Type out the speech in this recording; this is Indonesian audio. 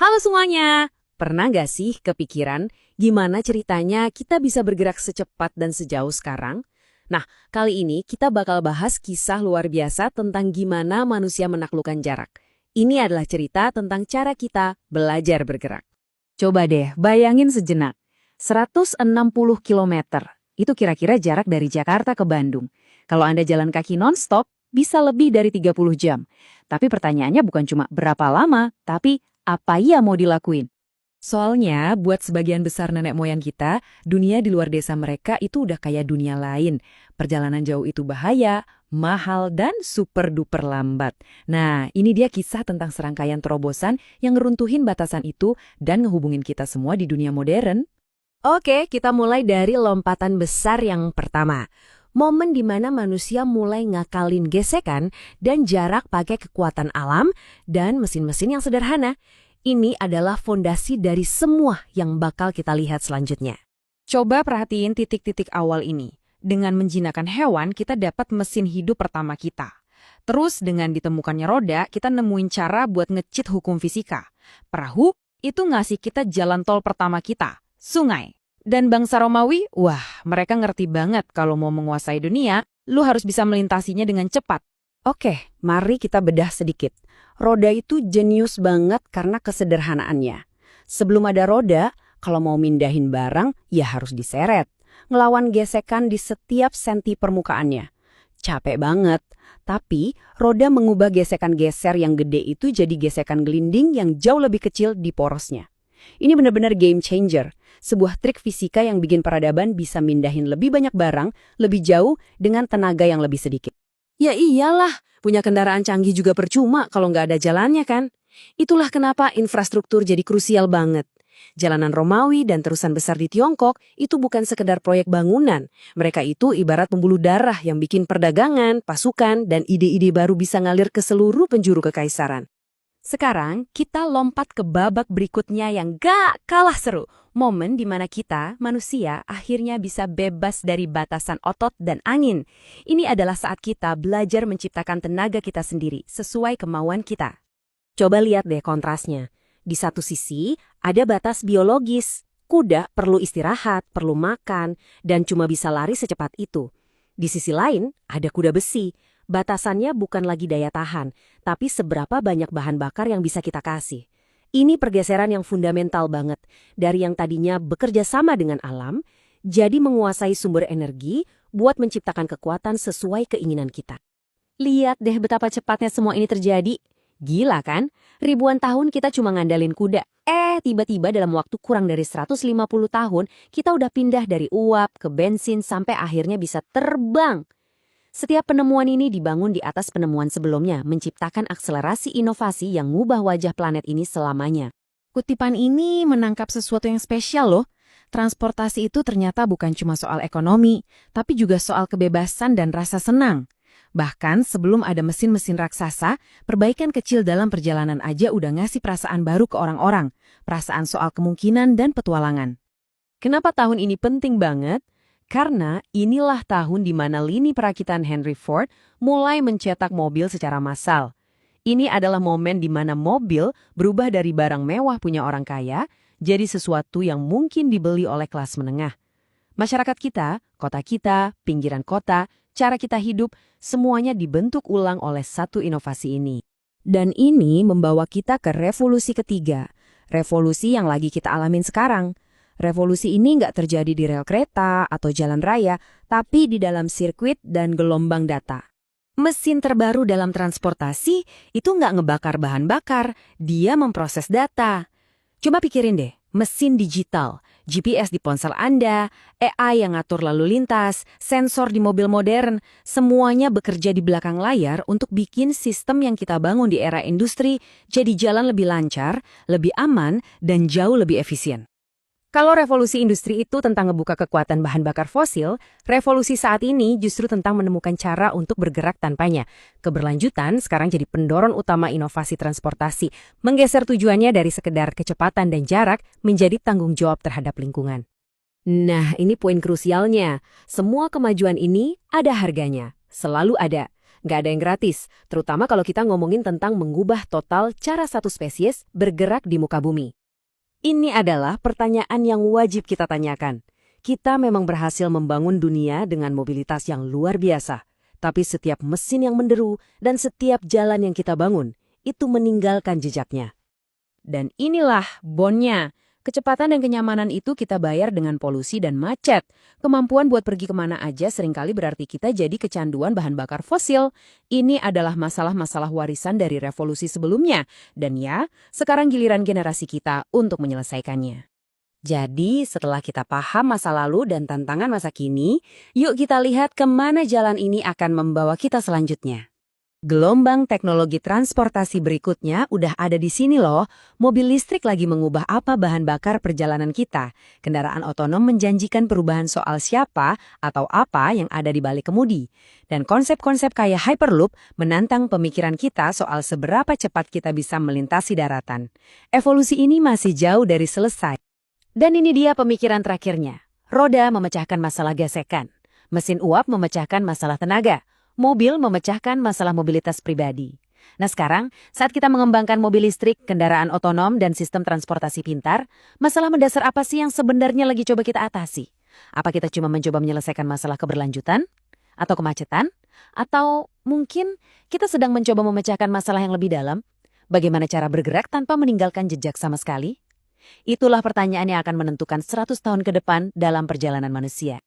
Halo semuanya! Pernah nggak sih kepikiran gimana ceritanya kita bisa bergerak secepat dan sejauh sekarang? Nah, kali ini kita bakal bahas kisah luar biasa tentang gimana manusia menaklukkan jarak. Ini adalah cerita tentang cara kita belajar bergerak. Coba deh bayangin sejenak, 160 kilometer. Itu kira-kira jarak dari Jakarta ke Bandung. Kalau Anda jalan kaki non-stop, bisa lebih dari 30 jam. Tapi pertanyaannya bukan cuma berapa lama, tapi apa ya mau dilakuin? Soalnya, buat sebagian besar nenek moyang kita, dunia di luar desa mereka itu udah kayak dunia lain. Perjalanan jauh itu bahaya, mahal, dan super-duper lambat. Nah, ini dia kisah tentang serangkaian terobosan yang ngeruntuhin batasan itu dan ngehubungin kita semua di dunia modern. Oke, kita mulai dari lompatan besar yang pertama. Momen di mana manusia mulai ngakalin gesekan dan jarak pakai kekuatan alam dan mesin-mesin yang sederhana. Ini adalah fondasi dari semua yang bakal kita lihat selanjutnya. Coba perhatiin titik-titik awal ini. Dengan menjinakkan hewan, kita dapat mesin hidup pertama kita. Terus dengan ditemukannya roda, kita nemuin cara buat ngecit hukum fisika. Perahu itu ngasih kita jalan tol pertama kita, sungai. Dan bangsa Romawi, wah, mereka ngerti banget kalau mau menguasai dunia, lu harus bisa melintasinya dengan cepat. Oke, mari kita bedah sedikit. Roda itu jenius banget karena kesederhanaannya. Sebelum ada roda, kalau mau mindahin barang, ya harus diseret. Ngelawan gesekan di setiap senti permukaannya. Capek banget. Tapi, roda mengubah gesekan geser yang gede itu jadi gesekan gelinding yang jauh lebih kecil di porosnya. Ini benar-benar game changer. Sebuah trik fisika yang bikin peradaban bisa mindahin lebih banyak barang, lebih jauh dengan tenaga yang lebih sedikit. Ya iyalah, punya kendaraan canggih juga percuma kalau nggak ada jalannya kan? Itulah kenapa infrastruktur jadi krusial banget. Jalanan Romawi dan terusan besar di Tiongkok itu bukan sekedar proyek bangunan. Mereka itu ibarat pembuluh darah yang bikin perdagangan, pasukan, dan ide-ide baru bisa ngalir ke seluruh penjuru kekaisaran. Sekarang, kita lompat ke babak berikutnya yang gak kalah seru. Momen di mana kita, manusia, akhirnya bisa bebas dari batasan otot dan angin. Ini adalah saat kita belajar menciptakan tenaga kita sendiri, sesuai kemauan kita. Coba lihat deh kontrasnya. Di satu sisi, ada batas biologis. Kuda perlu istirahat, perlu makan, dan cuma bisa lari secepat itu. Di sisi lain, ada kuda besi. Batasannya bukan lagi daya tahan, tapi seberapa banyak bahan bakar yang bisa kita kasih. Ini pergeseran yang fundamental banget. Dari yang tadinya bekerja sama dengan alam, jadi menguasai sumber energi buat menciptakan kekuatan sesuai keinginan kita. Lihat deh betapa cepatnya semua ini terjadi. Gila kan? Ribuan tahun kita cuma ngandalin kuda. Tiba-tiba dalam waktu kurang dari 150 tahun, kita udah pindah dari uap ke bensin sampai akhirnya bisa terbang. Setiap penemuan ini dibangun di atas penemuan sebelumnya, menciptakan akselerasi inovasi yang ngubah wajah planet ini selamanya. Kutipan ini menangkap sesuatu yang spesial loh. Transportasi itu ternyata bukan cuma soal ekonomi, tapi juga soal kebebasan dan rasa senang. Bahkan sebelum ada mesin-mesin raksasa, perbaikan kecil dalam perjalanan aja udah ngasih perasaan baru ke orang-orang. Perasaan soal kemungkinan dan petualangan. Kenapa tahun ini penting banget? Karena inilah tahun di mana lini perakitan Henry Ford mulai mencetak mobil secara massal. Ini adalah momen di mana mobil berubah dari barang mewah punya orang kaya jadi sesuatu yang mungkin dibeli oleh kelas menengah. Masyarakat kita, kota kita, pinggiran kota, cara kita hidup, semuanya dibentuk ulang oleh satu inovasi ini. Dan ini membawa kita ke revolusi ketiga, revolusi yang lagi kita alamin sekarang. Revolusi ini nggak terjadi di rel kereta atau jalan raya, tapi di dalam sirkuit dan gelombang data. Mesin terbaru dalam transportasi itu nggak ngebakar bahan bakar, dia memproses data. Coba pikirin deh, mesin digital, GPS di ponsel Anda, AI yang ngatur lalu lintas, sensor di mobil modern, semuanya bekerja di belakang layar untuk bikin sistem yang kita bangun di era industri jadi jalan lebih lancar, lebih aman, dan jauh lebih efisien. Kalau revolusi industri itu tentang ngebuka kekuatan bahan bakar fosil, revolusi saat ini justru tentang menemukan cara untuk bergerak tanpanya. Keberlanjutan sekarang jadi pendorong utama inovasi transportasi, menggeser tujuannya dari sekedar kecepatan dan jarak menjadi tanggung jawab terhadap lingkungan. Nah, ini poin krusialnya. Semua kemajuan ini ada harganya, selalu ada. Nggak ada yang gratis, terutama kalau kita ngomongin tentang mengubah total cara satu spesies bergerak di muka bumi. Ini adalah pertanyaan yang wajib kita tanyakan. Kita memang berhasil membangun dunia dengan mobilitas yang luar biasa. Tapi setiap mesin yang menderu dan setiap jalan yang kita bangun, itu meninggalkan jejaknya. Dan inilah bonnya. Kecepatan dan kenyamanan itu kita bayar dengan polusi dan macet. Kemampuan buat pergi kemana aja seringkali berarti kita jadi kecanduan bahan bakar fosil. Ini adalah masalah-masalah warisan dari revolusi sebelumnya. Dan ya, sekarang giliran generasi kita untuk menyelesaikannya. Jadi, setelah kita paham masa lalu dan tantangan masa kini, yuk kita lihat kemana jalan ini akan membawa kita selanjutnya. Gelombang teknologi transportasi berikutnya udah ada di sini loh. Mobil listrik lagi mengubah apa bahan bakar perjalanan kita. Kendaraan otonom menjanjikan perubahan soal siapa atau apa yang ada di balik kemudi. Dan konsep-konsep kayak Hyperloop menantang pemikiran kita soal seberapa cepat kita bisa melintasi daratan. Evolusi ini masih jauh dari selesai. Dan ini dia pemikiran terakhirnya. Roda memecahkan masalah gesekan. Mesin uap memecahkan masalah tenaga. Mobil memecahkan masalah mobilitas pribadi. Nah sekarang, saat kita mengembangkan mobil listrik, kendaraan otonom, dan sistem transportasi pintar, masalah mendasar apa sih yang sebenarnya lagi coba kita atasi? Apa kita cuma mencoba menyelesaikan masalah keberlanjutan? Atau kemacetan? Atau mungkin kita sedang mencoba memecahkan masalah yang lebih dalam? Bagaimana cara bergerak tanpa meninggalkan jejak sama sekali? Itulah pertanyaan yang akan menentukan 100 tahun ke depan dalam perjalanan manusia.